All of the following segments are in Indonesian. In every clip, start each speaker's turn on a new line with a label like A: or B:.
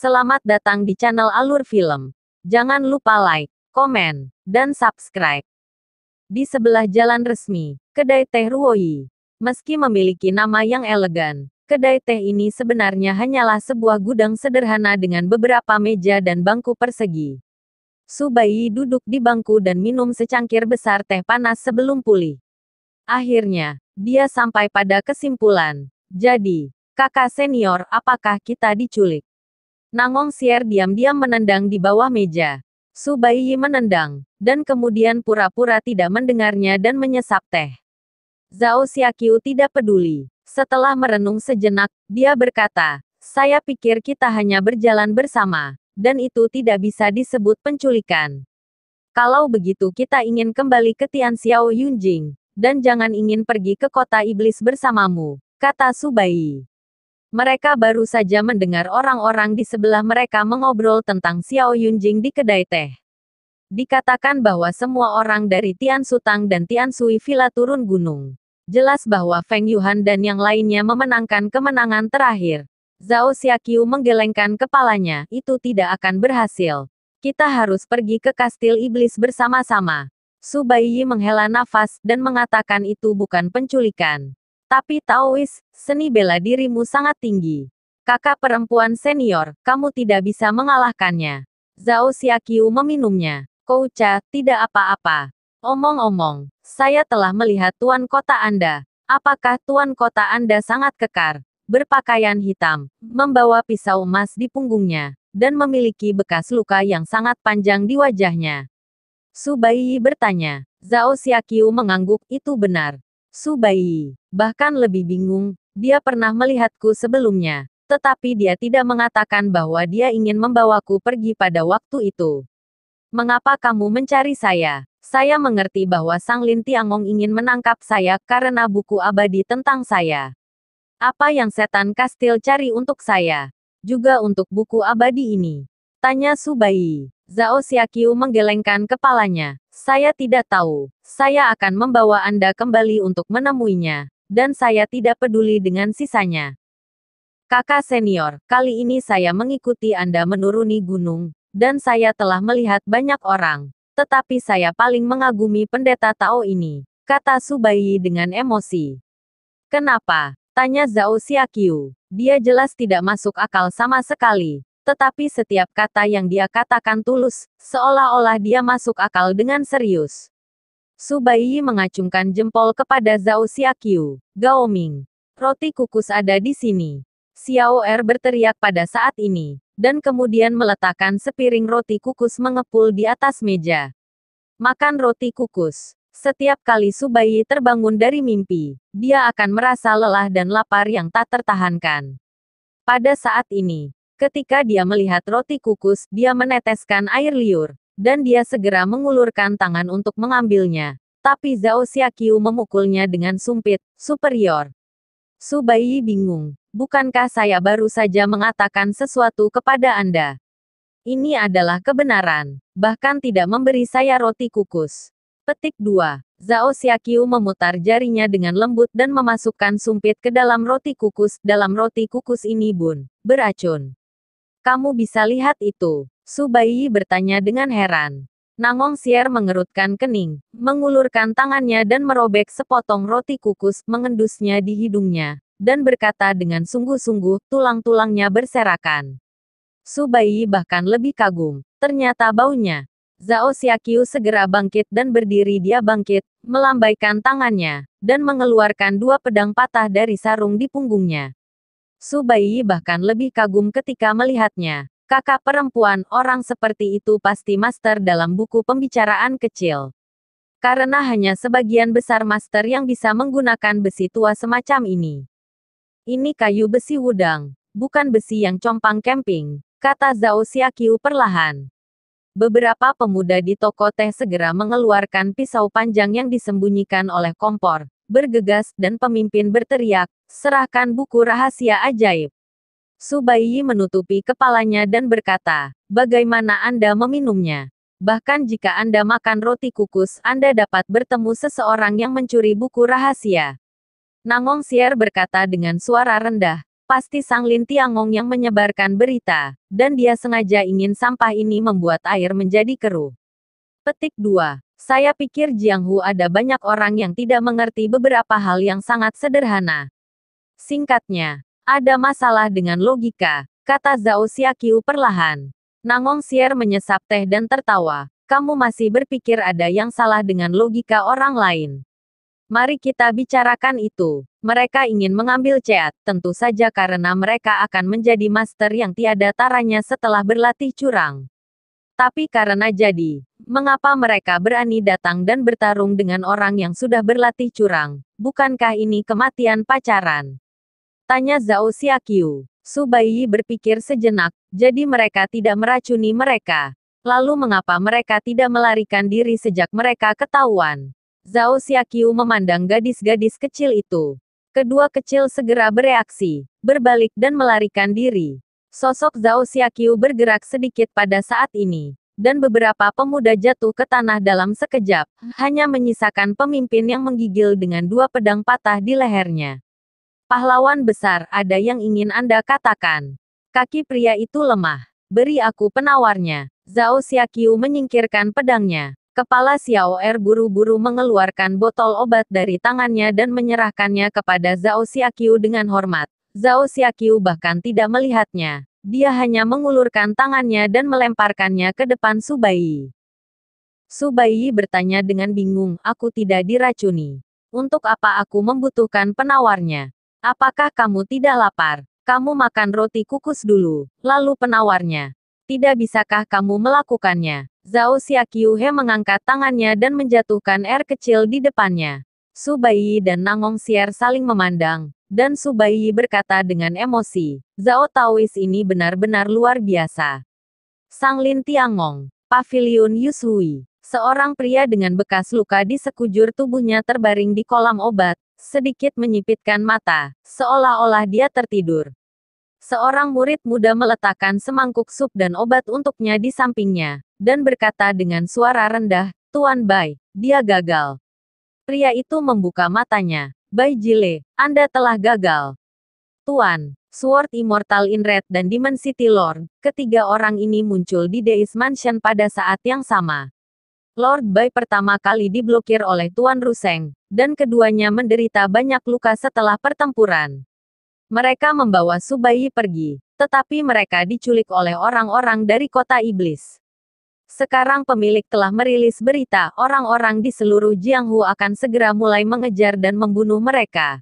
A: Selamat datang di channel Alur Film. Jangan lupa like, komen, dan subscribe. Di sebelah jalan resmi, kedai teh Ruoyi. Meski memiliki nama yang elegan, kedai teh ini sebenarnya hanyalah sebuah gudang sederhana dengan beberapa meja dan bangku persegi. Su Baiyi duduk di bangku dan minum secangkir besar teh panas sebelum pulih. Akhirnya, dia sampai pada kesimpulan. Jadi, kakak senior, apakah kita diculik? Nangong Sier diam-diam menendang di bawah meja. Su Baiyi menendang, dan kemudian pura-pura tidak mendengarnya dan menyesap teh. Zhao Xiaqiu tidak peduli. Setelah merenung sejenak, dia berkata, saya pikir kita hanya berjalan bersama, dan itu tidak bisa disebut penculikan. Kalau begitu kita ingin kembali ke Tianxiao Yunjing, dan jangan ingin pergi ke kota iblis bersamamu, kata Su Baiyi. Mereka baru saja mendengar orang-orang di sebelah mereka mengobrol tentang Xiao Yunjing di kedai teh. Dikatakan bahwa semua orang dari Tian Sutang dan Tian Sui Villa turun gunung. Jelas bahwa Feng Yuhan dan yang lainnya memenangkan kemenangan terakhir. Zhao Xiaqiu menggelengkan kepalanya, itu tidak akan berhasil. Kita harus pergi ke kastil iblis bersama-sama. Su Baiyi menghela nafas dan mengatakan itu bukan penculikan. Tapi Taois, seni bela dirimu sangat tinggi. Kakak perempuan senior, kamu tidak bisa mengalahkannya. Zhao Xiaqiu meminumnya. Kouca, tidak apa-apa. Omong-omong, saya telah melihat tuan kota Anda. Apakah tuan kota Anda sangat kekar? Berpakaian hitam, membawa pisau emas di punggungnya, dan memiliki bekas luka yang sangat panjang di wajahnya. Su Baiyi bertanya. Zhao Xiaqiu mengangguk, itu benar. Su Baiyi, bahkan lebih bingung, dia pernah melihatku sebelumnya, tetapi dia tidak mengatakan bahwa dia ingin membawaku pergi pada waktu itu. Mengapa kamu mencari saya? Saya mengerti bahwa Sang Lin Tiangong ingin menangkap saya karena buku abadi tentang saya. Apa yang setan kastil cari untuk saya? Juga untuk buku abadi ini? Tanya Su Baiyi. Zhao Xiaqiu menggelengkan kepalanya. Saya tidak tahu. Saya akan membawa Anda kembali untuk menemuinya. Dan saya tidak peduli dengan sisanya. Kakak senior, kali ini saya mengikuti Anda menuruni gunung. Dan saya telah melihat banyak orang. Tetapi saya paling mengagumi pendeta Tao ini. Kata Su Baiyi dengan emosi. Kenapa? Tanya Zhao Xiaqiu. Dia jelas tidak masuk akal sama sekali. Tetapi setiap kata yang dia katakan tulus, seolah-olah dia masuk akal dengan serius. Su Baiyi mengacungkan jempol kepada Zhao Xiaqiu. Gao Ming, roti kukus ada di sini. Xiao Er berteriak pada saat ini, dan kemudian meletakkan sepiring roti kukus mengepul di atas meja. Makan roti kukus. Setiap kali Su Baiyi terbangun dari mimpi, dia akan merasa lelah dan lapar yang tak tertahankan. Pada saat ini, ketika dia melihat roti kukus, dia meneteskan air liur, dan dia segera mengulurkan tangan untuk mengambilnya. Tapi Zhao Xiaqiu memukulnya dengan sumpit, superior. Su Baiyi bingung, bukankah saya baru saja mengatakan sesuatu kepada Anda? Ini adalah kebenaran, bahkan tidak memberi saya roti kukus. Petik 2. Zhao Xiaqiu memutar jarinya dengan lembut dan memasukkan sumpit ke dalam roti kukus. Dalam roti kukus ini bun, beracun. Kamu bisa lihat itu? Su Baiyi bertanya dengan heran. Nangong Sier mengerutkan kening, mengulurkan tangannya dan merobek sepotong roti kukus, mengendusnya di hidungnya, dan berkata dengan sungguh-sungguh, tulang-tulangnya berserakan. Su Baiyi bahkan lebih kagum, ternyata baunya. Zhao Xiaqiu segera bangkit dan berdiri. Dia bangkit, melambaikan tangannya, dan mengeluarkan 2 pedang patah dari sarung di punggungnya. Su Baiyi bahkan lebih kagum ketika melihatnya. Kakak perempuan, orang seperti itu pasti master dalam buku pembicaraan kecil. Karena hanya sebagian besar master yang bisa menggunakan besi tua semacam ini. Ini kayu besi wudang, bukan besi yang compang camping, kata Zhao Xiaqiu perlahan. Beberapa pemuda di toko teh segera mengeluarkan pisau panjang yang disembunyikan oleh kompor, bergegas, dan pemimpin berteriak, serahkan buku rahasia ajaib. Su Baiyi menutupi kepalanya dan berkata, bagaimana Anda meminumnya? Bahkan jika Anda makan roti kukus, Anda dapat bertemu seseorang yang mencuri buku rahasia. Nangong Sier berkata dengan suara rendah, Pasti Sang Lin Tiangong yang menyebarkan berita, dan dia sengaja ingin sampah ini membuat air menjadi keruh. Petik 2. Saya pikir Jiang Hu ada banyak orang yang tidak mengerti beberapa hal yang sangat sederhana. Singkatnya, ada masalah dengan logika, kata Zhao Xiaqiu perlahan. Nangong Xier menyesap teh dan tertawa. Kamu masih berpikir ada yang salah dengan logika orang lain. Mari kita bicarakan itu. Mereka ingin mengambil Ceat, tentu saja karena mereka akan menjadi master yang tiada taranya setelah berlatih curang. Tapi karena jadi, mengapa mereka berani datang dan bertarung dengan orang yang sudah berlatih curang? Bukankah ini kematian pacaran? Tanya Zhao Xiaqiu. Su Baiyi berpikir sejenak, jadi mereka tidak meracuni mereka. Lalu mengapa mereka tidak melarikan diri sejak mereka ketahuan? Zhao Xiaqiu memandang gadis-gadis kecil itu. Kedua kecil segera bereaksi, berbalik dan melarikan diri. Sosok Zhao Xiaqiu bergerak sedikit pada saat ini, dan beberapa pemuda jatuh ke tanah dalam sekejap, hanya menyisakan pemimpin yang menggigil dengan dua pedang patah di lehernya. Pahlawan besar, ada yang ingin Anda katakan? Kaki pria itu lemah. Beri aku penawarnya. Zhao Xiaqiu menyingkirkan pedangnya. Kepala Xiao Er buru-buru mengeluarkan botol obat dari tangannya dan menyerahkannya kepada Zhao Xiaqiu dengan hormat. Zhao Xiaqiu bahkan tidak melihatnya. Dia hanya mengulurkan tangannya dan melemparkannya ke depan Su Baiyi. Su Baiyi bertanya dengan bingung, aku tidak diracuni. Untuk apa aku membutuhkan penawarnya? Apakah kamu tidak lapar? Kamu makan roti kukus dulu, lalu penawarnya. Tidak bisakah kamu melakukannya? Zhao Xiaqiu mengangkat tangannya dan menjatuhkan air kecil di depannya. Su Baiyi dan Nangong Xier saling memandang, dan Su Baiyi berkata dengan emosi, Zhao Taois ini benar-benar luar biasa. Sang Lin Tiangong, Paviliun Yushui. Seorang pria dengan bekas luka di sekujur tubuhnya terbaring di kolam obat, sedikit menyipitkan mata, seolah-olah dia tertidur. Seorang murid muda meletakkan semangkuk sup dan obat untuknya di sampingnya, dan berkata dengan suara rendah, Tuan Bai, dia gagal. Pria itu membuka matanya. Bai Jile, Anda telah gagal. Tuan, Sword Immortal in Red dan Demon City Lord, ketiga orang ini muncul di Deis Mansion pada saat yang sama. Lord Bai pertama kali diblokir oleh Tuan Ruseng, dan keduanya menderita banyak luka setelah pertempuran. Mereka membawa Su Baiyi pergi, tetapi mereka diculik oleh orang-orang dari kota iblis. Sekarang pemilik telah merilis berita, orang-orang di seluruh Jianghu akan segera mulai mengejar dan membunuh mereka.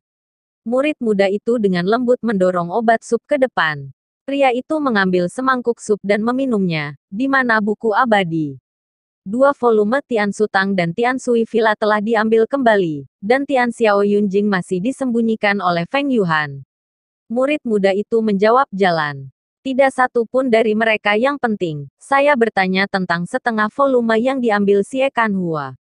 A: Murid muda itu dengan lembut mendorong obat sup ke depan. Pria itu mengambil semangkuk sup dan meminumnya. Di mana buku abadi? 2 volume Tian Sutang dan Tian Sui Villa telah diambil kembali, dan Tian Xiao Yunjing masih disembunyikan oleh Feng Yuhan. Murid muda itu menjawab jalan. Tidak satu pun dari mereka yang penting. Saya bertanya tentang setengah volume yang diambil Xie Kanhua.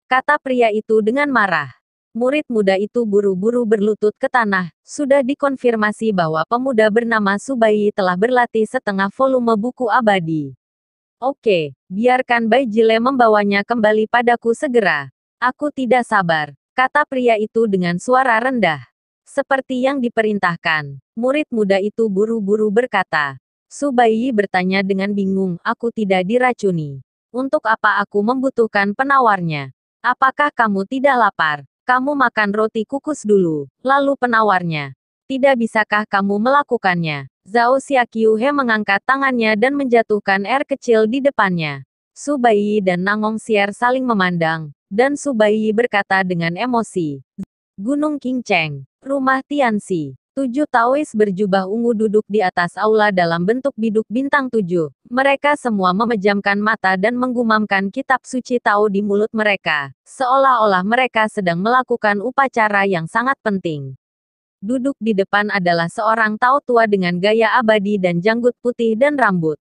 A: Kata pria itu dengan marah. Murid muda itu buru-buru berlutut ke tanah. Sudah dikonfirmasi bahwa pemuda bernama Su Baiyi telah berlatih setengah volume buku abadi. Oke, biarkan Bai Jile membawanya kembali padaku segera. Aku tidak sabar, kata pria itu dengan suara rendah. Seperti yang diperintahkan, murid muda itu buru-buru berkata. Su Baiyi bertanya dengan bingung, aku tidak diracuni. Untuk apa aku membutuhkan penawarnya? Apakah kamu tidak lapar? Kamu makan roti kukus dulu, lalu penawarnya. Tidak bisakah kamu melakukannya? Zhao Xiaqiu mengangkat tangannya dan menjatuhkan air kecil di depannya. Su Baiyi dan Nangong Xier saling memandang, dan Su Baiyi berkata dengan emosi. Gunung Qingcheng, rumah Tianxi. 7 Taois berjubah ungu duduk di atas aula dalam bentuk biduk bintang 7. Mereka semua memejamkan mata dan menggumamkan kitab suci Tao di mulut mereka, seolah-olah mereka sedang melakukan upacara yang sangat penting. Duduk di depan adalah seorang Tao tua dengan gaya abadi dan janggut putih dan rambut.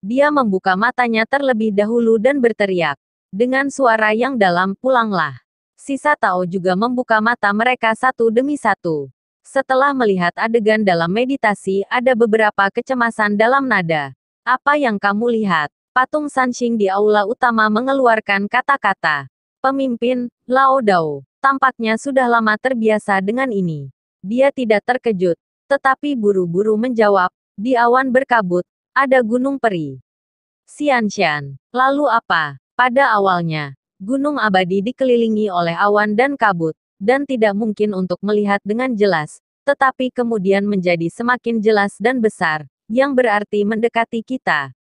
A: Dia membuka matanya terlebih dahulu dan berteriak. Dengan suara yang dalam, pulanglah. Sisa Tao juga membuka mata mereka satu demi satu. Setelah melihat adegan dalam meditasi, ada beberapa kecemasan dalam nada. Apa yang kamu lihat? Patung Sanxing di aula utama mengeluarkan kata-kata. Pemimpin, Lao Dao, tampaknya sudah lama terbiasa dengan ini. Dia tidak terkejut. tetapi buru-buru menjawab, di awan berkabut, ada gunung peri. Xianshan, lalu apa? Pada awalnya, gunung abadi dikelilingi oleh awan dan kabut, dan tidak mungkin untuk melihat dengan jelas, tetapi kemudian menjadi semakin jelas dan besar, yang berarti mendekati kita.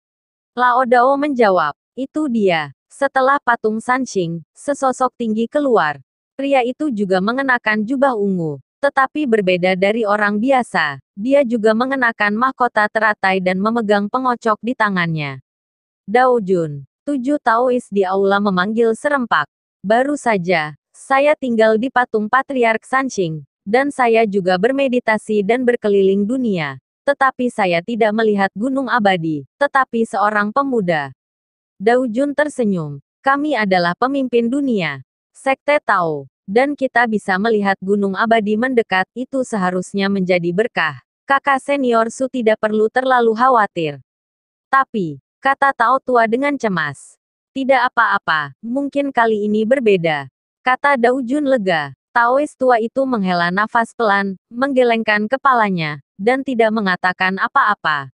A: Lao Dao menjawab, itu dia. Setelah patung Sanxing, sesosok tinggi keluar. Pria itu juga mengenakan jubah ungu, tetapi berbeda dari orang biasa. Dia juga mengenakan mahkota teratai dan memegang pengocok di tangannya. Dao Jun, 7 Taois di aula memanggil serempak. Baru saja, saya tinggal di patung Patriark Sanxing, dan saya juga bermeditasi dan berkeliling dunia. Tetapi saya tidak melihat gunung abadi, tetapi seorang pemuda. Dao Jun tersenyum. Kami adalah pemimpin dunia. Sekte Tao. Dan kita bisa melihat gunung abadi mendekat, itu seharusnya menjadi berkah. Kakak senior Su tidak perlu terlalu khawatir. Tapi, kata Tao tua dengan cemas. Tidak apa-apa, mungkin kali ini berbeda. Kata Dao Jun lega. Taois tua itu menghela nafas pelan, menggelengkan kepalanya, dan tidak mengatakan apa-apa.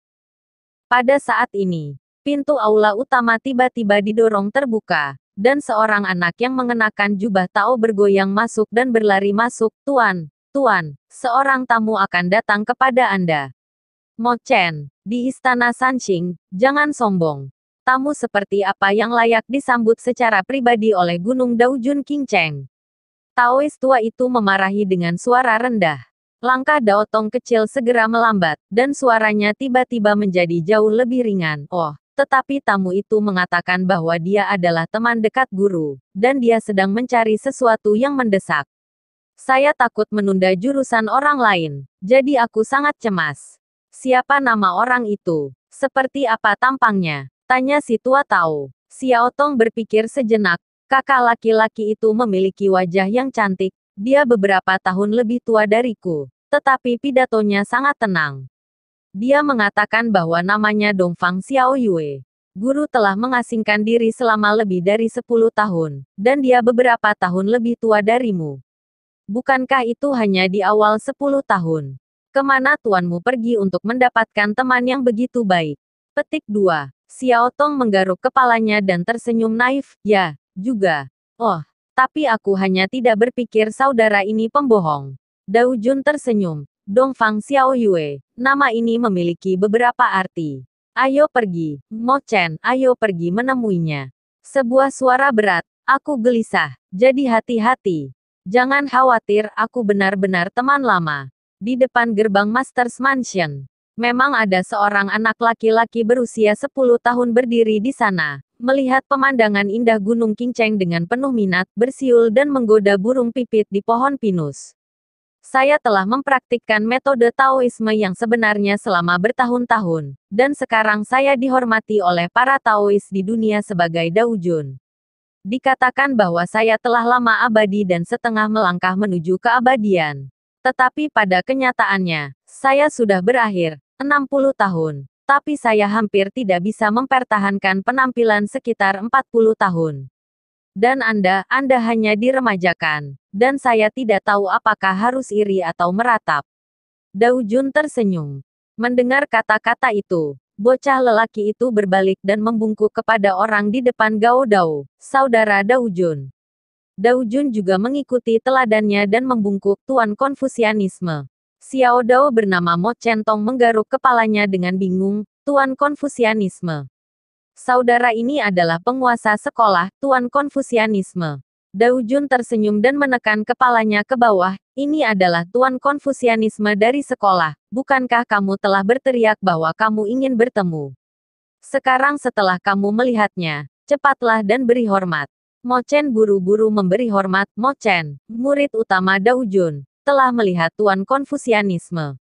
A: Pada saat ini, pintu aula utama tiba-tiba didorong terbuka, dan seorang anak yang mengenakan jubah Tao bergoyang masuk dan berlari masuk. Tuan, Tuan, seorang tamu akan datang kepada Anda. Mo Chen, di Istana Sanxing, jangan sombong. Tamu seperti apa yang layak disambut secara pribadi oleh Gunung Dao Jun King Cheng? Taois tua itu memarahi dengan suara rendah. Langkah Dao Tong kecil segera melambat, dan suaranya tiba-tiba menjadi jauh lebih ringan. Oh, tetapi tamu itu mengatakan bahwa dia adalah teman dekat guru, dan dia sedang mencari sesuatu yang mendesak. Saya takut menunda jurusan orang lain, jadi aku sangat cemas. Siapa nama orang itu? Seperti apa tampangnya? Tanya si tua Tao. Xiao Tong berpikir sejenak. Kakak laki-laki itu memiliki wajah yang cantik. Dia beberapa tahun lebih tua dariku, tetapi pidatonya sangat tenang. Dia mengatakan bahwa namanya Dongfang Xiao Yue. Guru telah mengasingkan diri selama lebih dari 10 tahun, dan dia beberapa tahun lebih tua darimu. Bukankah itu hanya di awal 10 tahun? Kemana tuanmu pergi untuk mendapatkan teman yang begitu baik? Petik 2. Xiao Tong menggaruk kepalanya dan tersenyum naif. Ya, juga. Oh, tapi aku hanya tidak berpikir saudara ini pembohong. Dao Jun tersenyum. Dongfang Xiao Yue, nama ini memiliki beberapa arti. Ayo pergi, Mo Chen, ayo pergi menemuinya. Sebuah suara berat, aku gelisah, jadi hati-hati. Jangan khawatir, aku benar-benar teman lama. Di depan gerbang Master's Mansion, memang ada seorang anak laki-laki berusia 10 tahun berdiri di sana, melihat pemandangan indah Gunung King Cheng dengan penuh minat, bersiul dan menggoda burung pipit di pohon pinus. Saya telah mempraktikkan metode Taoisme yang sebenarnya selama bertahun-tahun, dan sekarang saya dihormati oleh para Taois di dunia sebagai Dao Jun. Dikatakan bahwa saya telah lama abadi dan setengah melangkah menuju keabadian. Tetapi pada kenyataannya, saya sudah berakhir, 60 tahun. Tapi saya hampir tidak bisa mempertahankan penampilan sekitar 40 tahun. Dan Anda hanya diremajakan. Dan saya tidak tahu apakah harus iri atau meratap. Dao Jun tersenyum. Mendengar kata-kata itu, bocah lelaki itu berbalik dan membungkuk kepada orang di depan Gao Dao, saudara Dao Jun. Dao Jun juga mengikuti teladannya dan membungkuk. Tuan Konfusianisme. Xiao Dao bernama Mo Chen Tong menggaruk kepalanya dengan bingung. Tuan Konfusianisme. Saudara ini adalah penguasa sekolah, Tuan Konfusianisme. Dao Jun tersenyum dan menekan kepalanya ke bawah. Ini adalah Tuan Konfusianisme dari sekolah. Bukankah kamu telah berteriak bahwa kamu ingin bertemu? Sekarang setelah kamu melihatnya, cepatlah dan beri hormat. Mo Chen buru-buru memberi hormat. Mo Chen, murid utama Dao Jun, telah melihat Tuan Konfusianisme.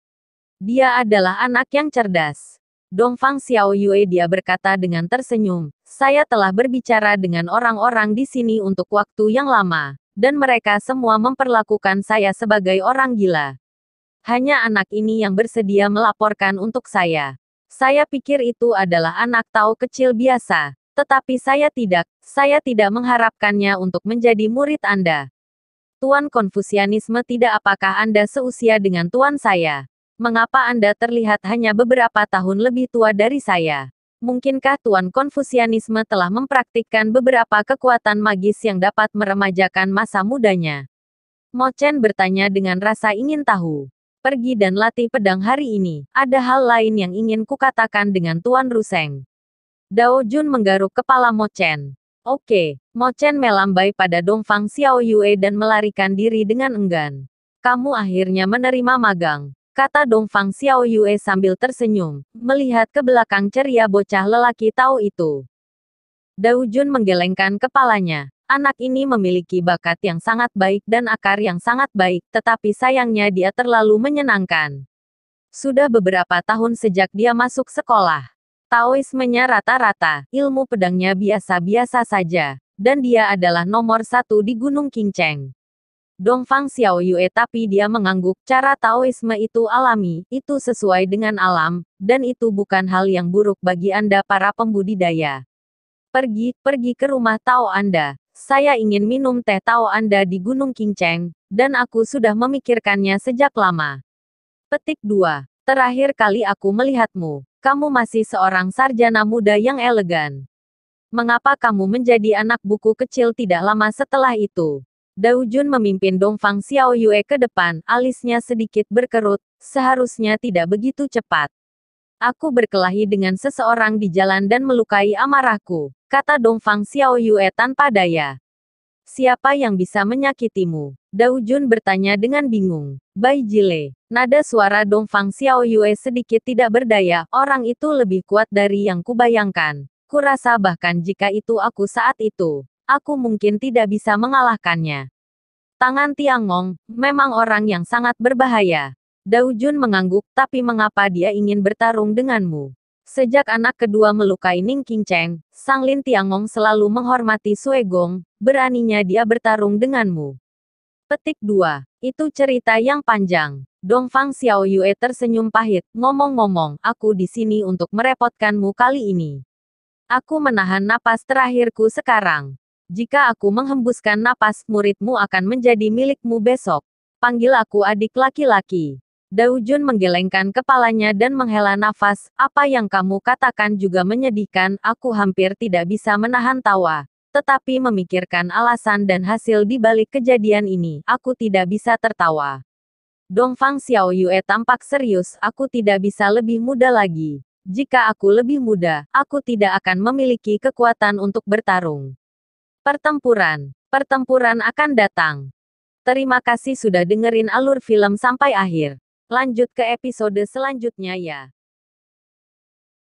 A: Dia adalah anak yang cerdas. Dongfang Xiao Yue, dia berkata dengan tersenyum, saya telah berbicara dengan orang-orang di sini untuk waktu yang lama, dan mereka semua memperlakukan saya sebagai orang gila. Hanya anak ini yang bersedia melaporkan untuk saya. Saya pikir itu adalah anak Tao kecil biasa, tetapi saya tidak mengharapkannya untuk menjadi murid Anda. Tuan Konfusianisme, tidak apakah Anda seusia dengan tuan saya? Mengapa Anda terlihat hanya beberapa tahun lebih tua dari saya? Mungkinkah Tuan Konfusianisme telah mempraktikkan beberapa kekuatan magis yang dapat meremajakan masa mudanya? Mo Chen bertanya dengan rasa ingin tahu. Pergi dan latih pedang hari ini. Ada hal lain yang ingin kukatakan dengan Tuan Ruseng. Dao Jun menggaruk kepala Mo Chen. Oke, Mo Chen melambai pada Dongfang Xiao Yue dan melarikan diri dengan enggan. Kamu akhirnya menerima magang, kata Dongfang Xiao Yue sambil tersenyum, melihat ke belakang ceria bocah lelaki Tao itu. Dao Jun menggelengkan kepalanya. Anak ini memiliki bakat yang sangat baik dan akar yang sangat baik, tetapi sayangnya dia terlalu menyenangkan. Sudah beberapa tahun sejak dia masuk sekolah. Taoismenya rata-rata, ilmu pedangnya biasa-biasa saja, dan dia adalah nomor 1 di Gunung Qingcheng. Dongfang Xiao Yue tapi dia mengangguk, cara Taoisme itu alami, itu sesuai dengan alam, dan itu bukan hal yang buruk bagi Anda para pembudidaya. Pergi ke rumah Tao Anda. Saya ingin minum teh Tao Anda di Gunung Qingcheng, dan aku sudah memikirkannya sejak lama. Petik 2. Terakhir kali aku melihatmu, kamu masih seorang sarjana muda yang elegan. Mengapa kamu menjadi anak buku kecil tidak lama setelah itu? Dao Jun memimpin Dongfang Xiao Yue ke depan, alisnya sedikit berkerut, seharusnya tidak begitu cepat. Aku berkelahi dengan seseorang di jalan dan melukai amarahku, kata Dongfang Xiao Yue tanpa daya. Siapa yang bisa menyakitimu? Dao Jun bertanya dengan bingung. Bai Jile. Nada suara Dongfang Xiao Yue sedikit tidak berdaya, orang itu lebih kuat dari yang kubayangkan. Kurasa bahkan jika itu aku saat itu, aku mungkin tidak bisa mengalahkannya. Tangan Tiangong, memang orang yang sangat berbahaya. Dao Jun mengangguk, tapi mengapa dia ingin bertarung denganmu? Sejak anak kedua melukai Ning Qingcheng, Sang Lin Tiangong selalu menghormati Sue Gong, beraninya dia bertarung denganmu. Petik 2. Itu cerita yang panjang. Dongfang Xiao Yue tersenyum pahit, ngomong-ngomong, aku di sini untuk merepotkanmu kali ini. Aku menahan napas terakhirku sekarang. Jika aku menghembuskan napas, muridmu akan menjadi milikmu besok. Panggil aku adik laki-laki. Dao Jun menggelengkan kepalanya dan menghela nafas, apa yang kamu katakan juga menyedihkan, aku hampir tidak bisa menahan tawa. Tetapi memikirkan alasan dan hasil di balik kejadian ini, aku tidak bisa tertawa. Dongfang Xiao Yue tampak serius, aku tidak bisa lebih muda lagi. Jika aku lebih muda, aku tidak akan memiliki kekuatan untuk bertarung. Pertempuran akan datang. Terima kasih sudah dengerin alur film sampai akhir. Lanjut ke episode selanjutnya ya.